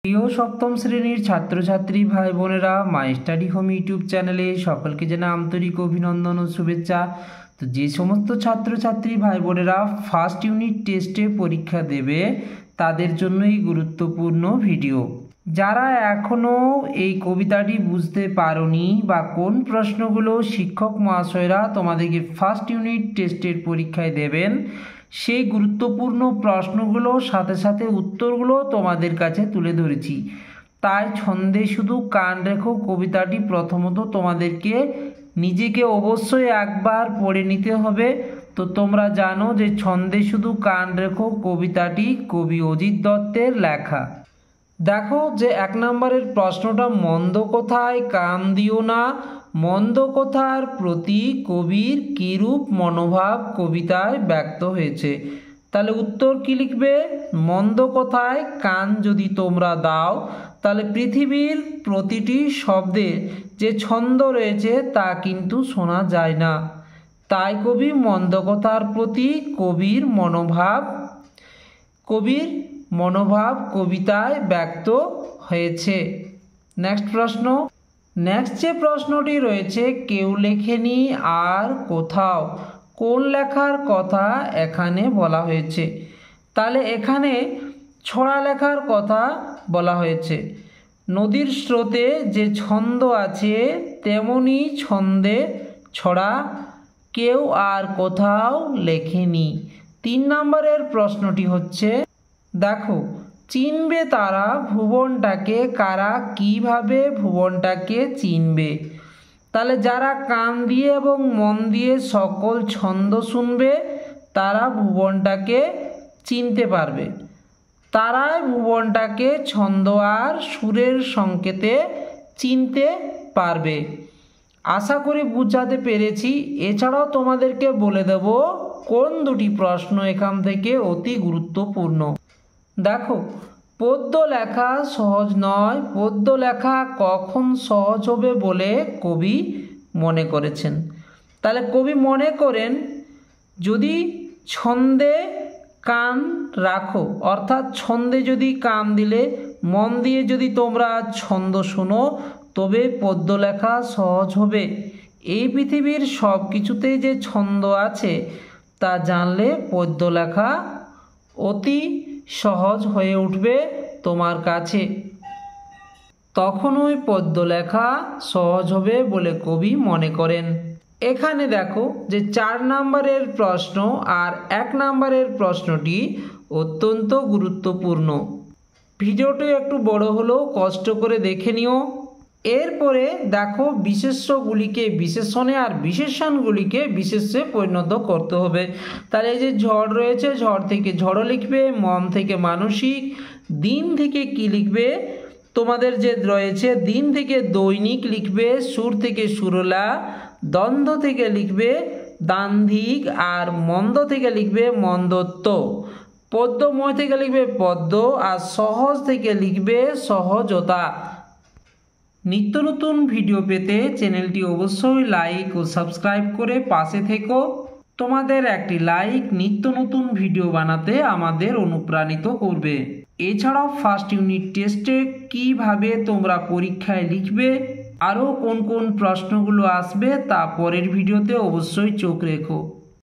প্রিয় সপ্তম শ্রেণীর ছাত্রছাত্রী ভাই বোনেরা, মাই স্টাডি হোম ইউটিউব চ্যানেলে সকলকে জানাই আন্তরিক অভিনন্দন ও শুভেচ্ছা। তো যে সমস্ত ছাত্রছাত্রী ভাই বোনেরা ফার্স্ট ইউনিট টেস্টে পরীক্ষা দেবে তাদের জন্যই গুরুত্বপূর্ণ ভিডিও। যারা এখনও এই কবিতাটি বুঝতে পারোনি বা কোন প্রশ্নগুলো শিক্ষক মহাশয়রা তোমাদেরকে ফার্স্ট ইউনিট টেস্টের পরীক্ষায় দেবেন সেই গুরুত্বপূর্ণ প্রশ্নগুলো সাথে সাথে উত্তরগুলো তোমাদের কাছে তুলে ধরেছি। তাই ছন্দে শুধু কান রেখো কবিতাটি প্রথমত তোমাদেরকে নিজেকে অবশ্যই একবার পড়ে নিতে হবে। তো তোমরা জানো যে ছন্দে শুধু কান রেখো কবিতাটি কবি অজিত দত্তের লেখা। দেখো যে 1 নম্বরের প্রশ্নটা, মন্দ কোথায় কান দিও না, মন্দ কথার প্রতি কবির কিরূপ মনোভাব কবিতায় ব্যক্ত হয়েছে। তাহলে উত্তর কি লিখবে? মন্দ কথায় কান যদি তোমরা দাও তাহলে পৃথিবীর প্রতিটি শব্দে যে ছন্দ রয়েছে তা কিন্তু শোনা যায় না। তাই কবি মন্দ কথার প্রতি কবির মনোভাব কবিতায় ব্যক্ত হয়েছে। নেক্সট প্রশ্ন। নেক্সট যে প্রশ্নটি রয়েছে, কেউ লেখেনি আর কোথাও, কোন লেখার কথা এখানে বলা হয়েছে? তাহলে এখানে ছড়া লেখার কথা বলা হয়েছে। নদীর স্রোতে যে ছন্দ আছে তেমনি ছন্দে ছড়া কেউ আর কোথাও লেখেনি। 3 নম্বরের প্রশ্নটি হচ্ছে, দেখো চিনবে তারা ভুবনটাকে, কারা কিভাবে ভুবনটাকে চিনবে? তাহলে যারা কান দিয়ে এবং মন দিয়ে সকল ছন্দ শুনবে তারা ভুবনটাকে চিনতে পারবে। তারাই ভুবনটাকে ছন্দ আর সুরের সংকেতে চিনতে পারবে। আশা করি বুঝাতে পেরেছি। এছাড়াও তোমাদেরকে বলে দেব কোন দুটি প্রশ্ন এখান থেকে অতি গুরুত্বপূর্ণ। দেখো, পদ্য লেখা সহজ নয়, পদ্য লেখা কখন সহজ হবে বলে কবি মনে করেছেন? তাহলে কবি মনে করেন যদি ছন্দে কান রাখো, অর্থাৎ ছন্দে যদি কান দিলে মন দিয়ে যদি তোমরা ছন্দ শোনো তবে পদ্য লেখা সহজ হবে। এই পৃথিবীর সব কিছুতেই যে ছন্দ আছে তা জানলে পদ্য লেখা অতি সহজ হয়ে উঠবে তোমার কাছে, তখনই পদ্য লেখা সহজ হবে বলে কবি মনে করেন। এখানে দেখো যে 4 নম্বরের প্রশ্ন আর 1 নম্বরের প্রশ্নটি অত্যন্ত গুরুত্বপূর্ণ। ভিডিওটি একটু বড় হলেও কষ্ট করে দেখে নিও। এরপরে দেখো বিশেষ্যগুলিকে বিশেষণে আর বিশেষণগুলিকে বিশেষ্যে পরিণত করতে হবে। তাহলে এই যে ঝড় রয়েছে, ঝড় থেকে ঝড় লিখবে, মন থেকে মানসিক, দিন থেকে কি লিখবে? তোমাদের যে রয়েছে দিন থেকে দৈনিক লিখবে, সুর থেকে সুরলা, দ্বন্দ্ব থেকে লিখবে দান্ধিক, আর মন্দ থেকে লিখবে মন্দত্ব, পদ্যময় থেকে লিখবে পদ্য, আর সহজ থেকে লিখবে সহজতা। নিত্য নতুন ভিডিও পেতে চ্যানেলটি অবশ্যই লাইক ও সাবস্ক্রাইব করে পাশে থেকো। তোমাদের একটি লাইক নিত্য নতুন ভিডিও বানাতে আমাদের অনুপ্রাণিত করবে। এছাড়াও ফার্স্ট ইউনিট টেস্টে কিভাবে তোমরা পরীক্ষায় লিখবে, আরও কোন কোন প্রশ্নগুলো আসবে তা পরের ভিডিওতে অবশ্যই চোখ রেখো।